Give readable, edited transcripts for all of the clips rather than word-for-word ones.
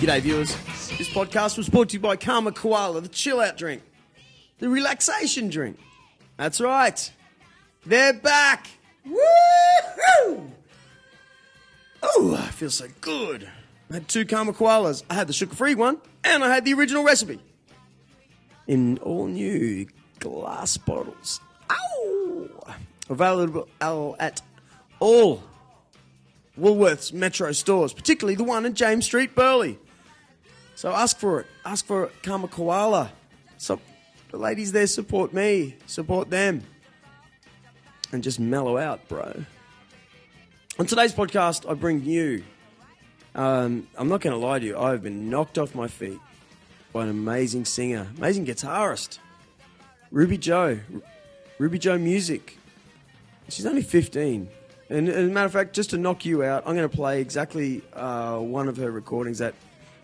G'day viewers. This podcast was brought to you by Karma Koala, the chill out drink. The relaxation drink. That's right. They're back. Woo-hoo! Oh, I feel so good. I had 2 Karma Koalas. I had the sugar-free one and I had the original recipe. In all new glass bottles. Ow! Available at all Woolworths Metro stores, particularly the one in James Street, Burleigh. So ask for it. Ask for Karma Koala. So the ladies there support me, support them, and just mellow out, bro. On today's podcast, I bring you, I'm not going to lie to you, I've been knocked off my feet by an amazing singer, amazing guitarist, Ruby Jo Music. She's only 15. And as a matter of fact, just to knock you out, I'm going to play exactly one of her recordings that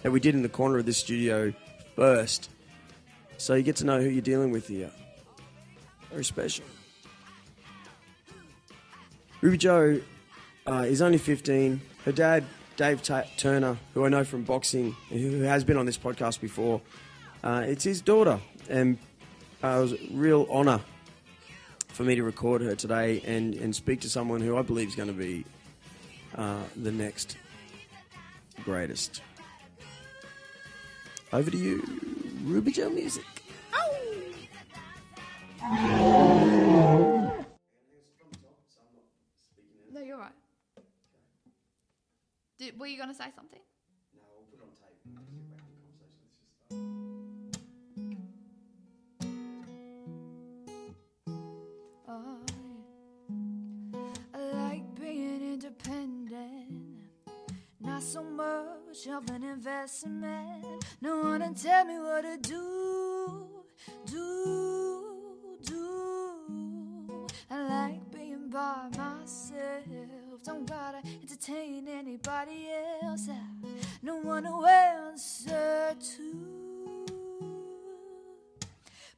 we did in the corner of this studio first. So you get to know who you're dealing with here. Very special. Ruby Jo is only 15. Her dad, Dave Turner, who I know from boxing, who has been on this podcast before, it's his daughter. And it was a real honour for me to record her today and speak to someone who I believe is going to be the next greatest. Over to you, Ruby Jo Music. No, you're right. Were you going to say something? No, we'll put it on tape. I like being independent, not so much of an investment. No one to tell me what to do. I like being by myself, don't gotta entertain anybody else. No one to answer to.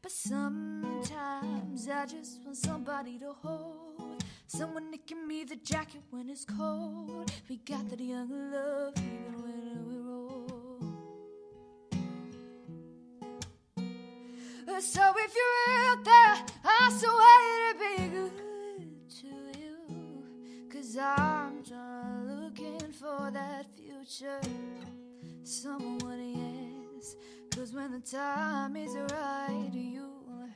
But sometimes I just want somebody to hold, someone to give me the jacket when it's cold. We got that young love even when we're old. So if you're out there, I swear to be good to you, 'cause I'm just looking for that future. Someone, yes, 'cause when the time is right, you'll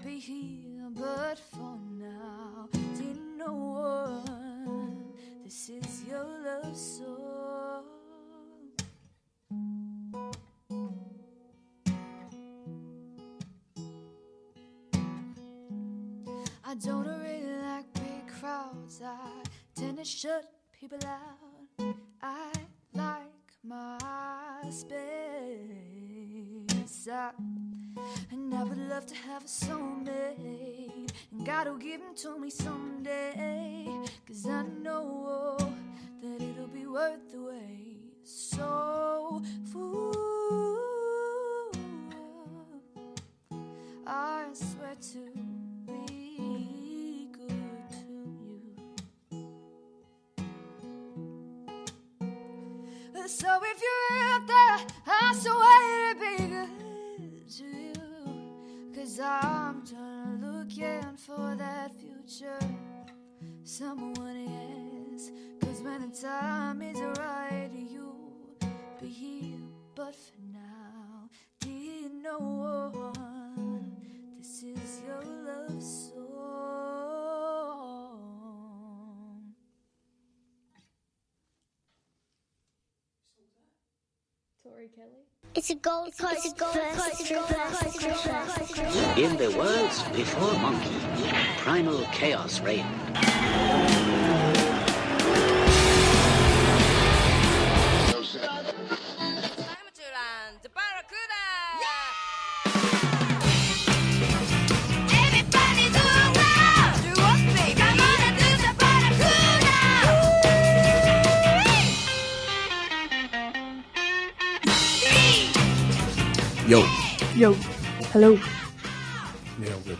be here. But for now, dear no one, this is your love song. I don't really like big crowds. I tend to shut people out. I like my space. And I would love to have a soulmate, and God will give him to me someday, 'cause I know that it'll be worth the wait. So fool, I swear to be good to you. So if you're out there, I swear to be good to you, 'cause I'm just looking for that future. Someone, yes, 'cause when the time is right, you'll be here. But for now, dear no one, this is your love song. Tori Kelly. It's a gold coast. In the worlds before Monkey, primal chaos reigned. Yo. Hello. Yeah, all good.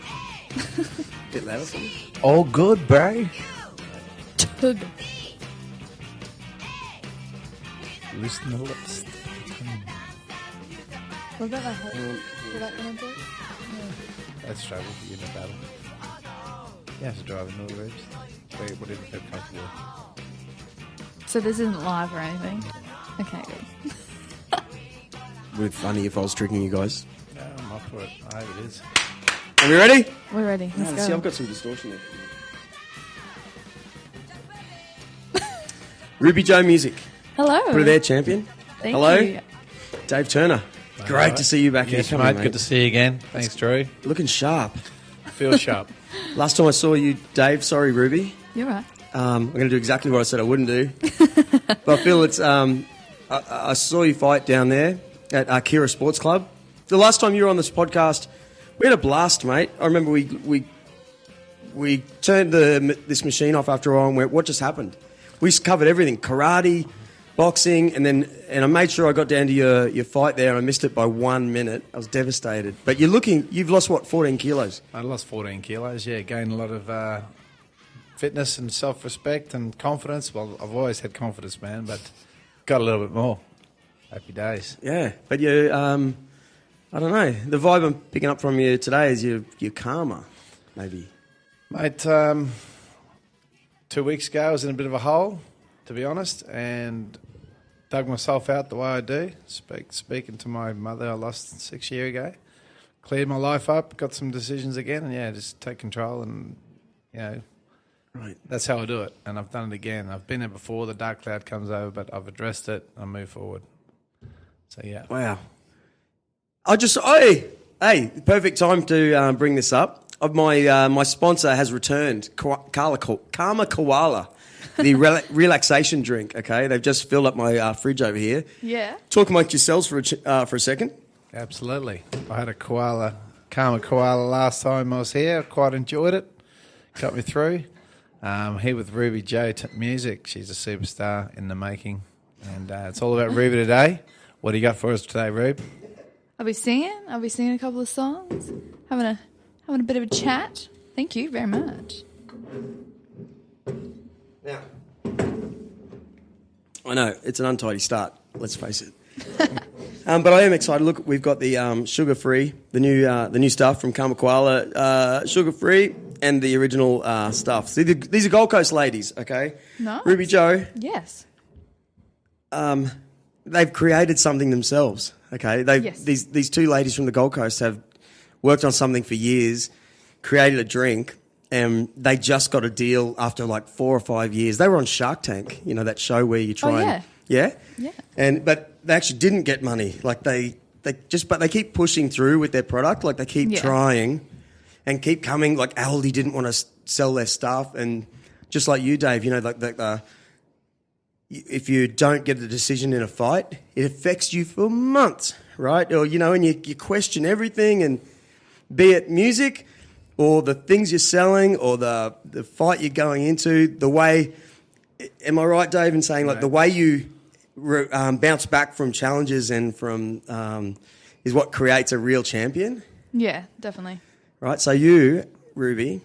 Bit louder for me. All good, Barry. Tug. Loosen the lips. What about my head? Did that come into it? That's struggle for you in a battle. You have to drive in the loops. Whatever you feel comfortable with. So this isn't live or anything? Okay, good. Would be funny if I was tricking you guys. No, I'm up for it. I hope it is. Are we ready? We're ready. Let's go. See, I've got some distortion there. Ruby Joe Music. Hello. Put it there, champion. Thank Hello. you. Dave Turner. Great to see you back Yes, here. mate. Mate. Good to see you again. Thanks, Drew. Looking sharp. Feel sharp. Last time I saw you, Dave, sorry, Ruby. You're right. I'm going to do exactly what I said I wouldn't do. But I feel it's... I saw you fight down there at Kira Sports Club. The last time you were on this podcast, we had a blast, mate. I remember we turned this machine off after a while and went, what just happened? We covered everything, karate, boxing, and I made sure I got down to your fight there and I missed it by 1 minute. I was devastated. But you've lost, what, 14 kilos? I lost 14 kilos, yeah. Gained a lot of fitness and self-respect and confidence. Well, I've always had confidence, man, but got a little bit more. Happy days. Yeah, but you, I don't know. The vibe I'm picking up from you today is you're calmer, maybe. Mate, 2 weeks ago I was in a bit of a hole, to be honest, and dug myself out the way I do. Speaking to my mother I lost 6 years ago. Cleared my life up, got some decisions again, and yeah, just take control and, you know, Right. that's how I do it. And I've done it again. I've been there before, the dark cloud comes over, but I've addressed it, I move forward. So yeah. Wow. Perfect time to bring this up. My sponsor has returned, Karma Koala, the relaxation drink. Okay, they've just filled up my fridge over here. Yeah. Talk amongst yourselves for a second. Absolutely. I had a Karma Koala last time I was here. I quite enjoyed it. Got me through. Here with Ruby Joe Music. She's a superstar in the making. And it's all about Ruby today. What do you got for us today, Rube? I'll be singing a couple of songs, having a bit of a chat. Thank you very much. Now, I know it's an untidy start. Let's face it. But I am excited. Look, we've got the sugar-free, the new stuff from Karma Koala, sugar-free, and the original stuff. See, these are Gold Coast ladies, okay? Nice. Ruby Joe. Yes. They've created something themselves, okay? Yes. These two ladies from the Gold Coast have worked on something for years, created a drink, and they just got a deal after like 4 or 5 years. They were on Shark Tank, you know, that show where you try yeah. and... Yeah? Yeah. But they actually didn't get money. Like they keep pushing through with their product. Like they keep trying and keep coming. Like Aldi didn't want to sell their stuff. And just like you, Dave, you know, like if you don't get a decision in a fight, it affects you for months, right? Or, you know, and you question everything, and be it music or the things you're selling or the fight you're going into, the way, am I right, Dave, in saying like the way you bounce back from challenges and from is what creates a real champion? Yeah, definitely. Right, so you, Ruby,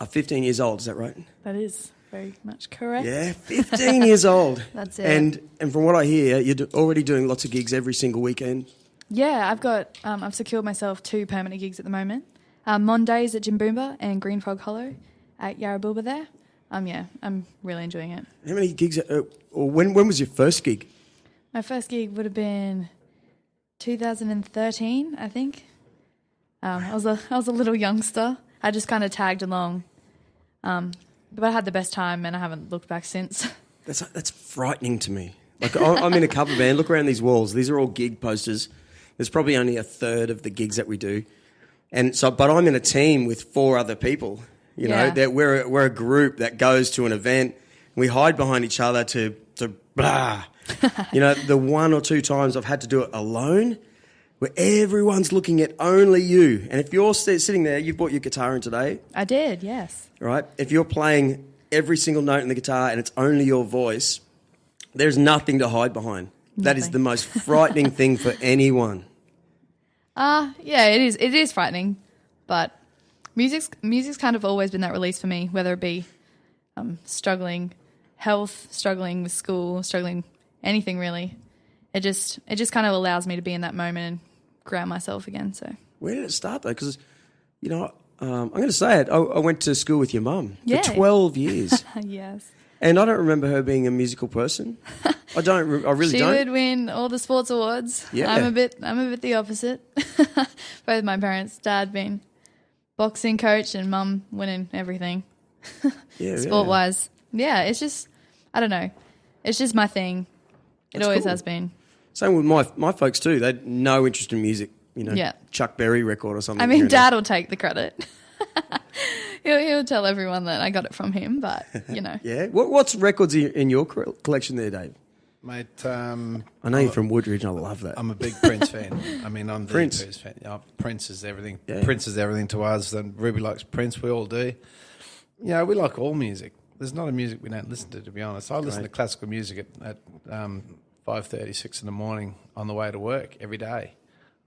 are 15 years old, is that right? That is very much correct. Yeah, 15 years old. That's it. And from what I hear, you're already doing lots of gigs every single weekend. Yeah, I've secured myself 2 permanent gigs at the moment. Mondays at Jimboomba and Green Frog Hollow at Yarrabooba there. I'm really enjoying it. How many gigs, or when was your first gig? My first gig would have been 2013, I think. I was a little youngster. I just kind of tagged along. But I had the best time and I haven't looked back since. That's frightening to me. Like I'm in a cover band. Look around these walls. These are all gig posters. There's probably only a third of the gigs that we do, but I'm in a team with 4 other people. You know, that we're a group that goes to an event. We hide behind each other to blah. You know, the 1 or 2 times I've had to do it alone, where everyone's looking at only you. And if you're sitting there, you've brought your guitar in today. I did, yes. Right? If you're playing every single note in the guitar and it's only your voice, there's nothing to hide behind. Nothing. That is the most frightening thing for anyone. Yeah, it is. It is frightening, but music's kind of always been that release for me, whether it be struggling health, struggling with school, struggling anything really. It just kind of allows me to be in that moment and ground myself again. So Where did it start though? Because, you know, I'm going to say it. I went to school with your mum Yeah. for 12 years. yes. And I don't remember her being a musical person. I really She don't. would win all the sports awards. Yeah. I'm a bit the opposite. Both my parents, dad being boxing coach and mum winning everything. Yeah, Sport wise. Yeah, it's just, I don't know. It's just my thing. It That's always cool. has been. Same with my folks too. They had no interest in music. You know, Yeah. Chuck Berry record or something. I here mean, and there. dad will take the credit. he'll tell everyone that I got it from him, but, you know. Yeah. What's records in your collection there, Dave? Mate, I know you're from Woodridge. I love that. I'm a big Prince fan. I mean, I'm the Prince. Prince fan. Yeah, Prince is everything. Yeah. Prince is everything to us. And Ruby likes Prince. We all do. You know, we like all music. There's not a music we don't listen to be honest. I listen to classical music at 5:30, 6 in the morning on the way to work every day.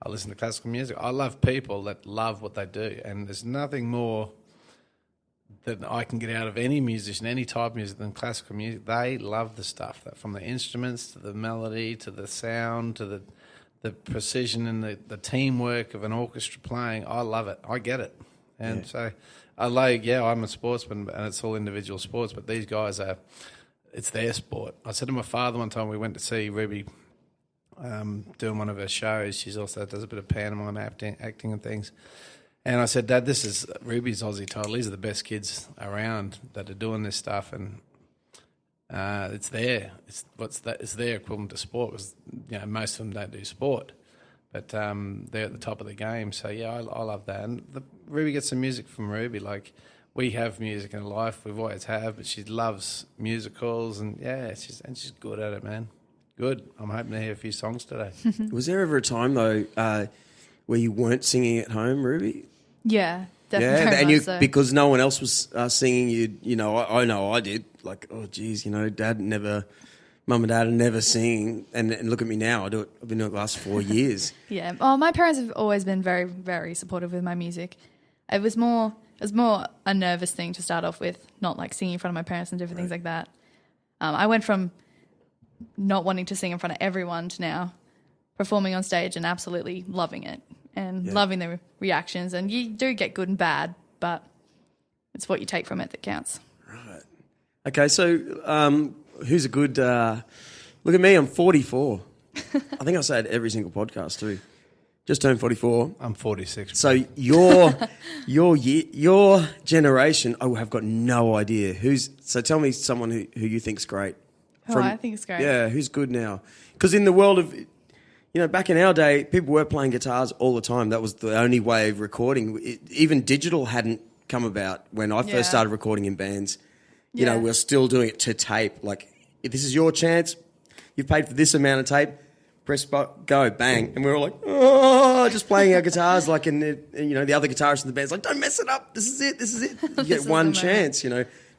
I listen to classical music. I love people that love what they do. And there's nothing more that I can get out of any musician, any type of music than classical music. They love the stuff, that from the instruments to the melody to the sound to the precision and the teamwork of an orchestra playing. I love it. I get it. And so I'm a sportsman and it's all individual sports, but these guys it's their sport. I said to my father one time, we went to see Ruby doing one of her shows. She also does a bit of pantomime acting and things. And I said, Dad, this is Ruby's Aussie title. These are the best kids around that are doing this stuff, and it's their equivalent to sport. Because most of them don't do sport, but they're at the top of the game. So yeah, I love that. And Ruby gets some music from Ruby. Like we have music in life, we've always have, but she loves musicals, and she's good at it, man. Good. I'm hoping to hear a few songs today. Was there ever a time though where you weren't singing at home, Ruby? Yeah, definitely. Yeah, and you so. because no one else was singing. You know, I know I did. Like, oh geez, Mum and Dad are never singing, and look at me now. I do it. I've been doing it the last 4 years. Yeah. Oh, my parents have always been very, very supportive with my music. It was more a nervous thing to start off with, not like singing in front of my parents and different things like that. I went from not wanting to sing in front of everyone to now performing on stage and absolutely loving it and loving the reactions. And you do get good and bad, but it's what you take from it that counts. Right. Okay, so who's a good... look at me, I'm 44. I think I say it every single podcast too. Just turned 44. I'm 46. So your generation, I have got no idea. So tell me someone who you think's great. I think it's great. Yeah, who's good now? Because in the world of, back in our day, people were playing guitars all the time. That was the only way of recording. Even digital hadn't come about when I first started recording in bands. You know, we're still doing it to tape. Like, if this is your chance, you've paid for this amount of tape, press go, bang. And we're all like, oh, just playing our guitars like the other guitarists in the band's like, don't mess it up. This is it. You get one chance,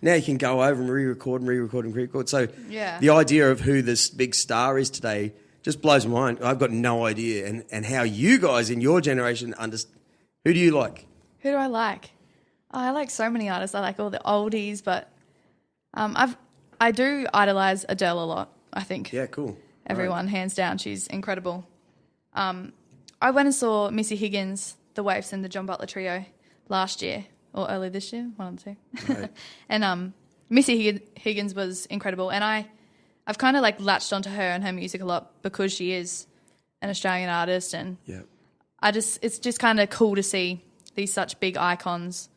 Now you can go over and re-record. So the idea of who this big star is today just blows my mind. I've got no idea. And how you guys in your generation who do you like? Who do I like? Oh, I like so many artists. I like all the oldies, but I do idolise Adele a lot, I think. Yeah, cool. Everyone, hands down, she's incredible. I went and saw Missy Higgins, the Waifs and the John Butler Trio last year. Or early this year, one of the two. Right. And Missy Higgins was incredible. And I've kind of like latched onto her and her music a lot because she is an Australian artist. And it's just kind of cool to see these such big icons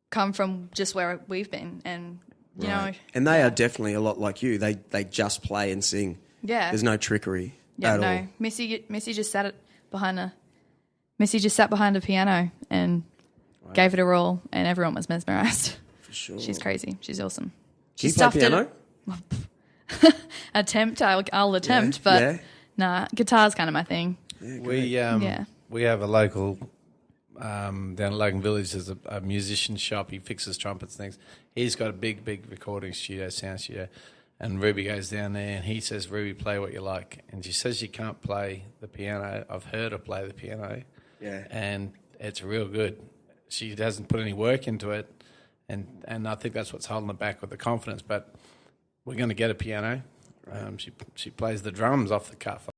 come from just where we've been. And, you know. And they are definitely a lot like you. They just play and sing. Yeah. There's no trickery at all. Missy just sat behind a piano and gave it a roll, and everyone was mesmerised. For sure. She's crazy. She's awesome. She play piano? I'll attempt, but nah, guitar's kind of my thing. Yeah, we have a local down at Logan Village. There's a musician shop. He fixes trumpets and things. He's got a big recording studio, sound studio, and Ruby goes down there and he says, Ruby, play what you like. And she says she can't play the piano. I've heard her play the piano. Yeah. And it's real good. She hasn't put any work into it, and I think that's what's holding her back with the confidence. But we're going to get a piano. She plays the drums off the cuff.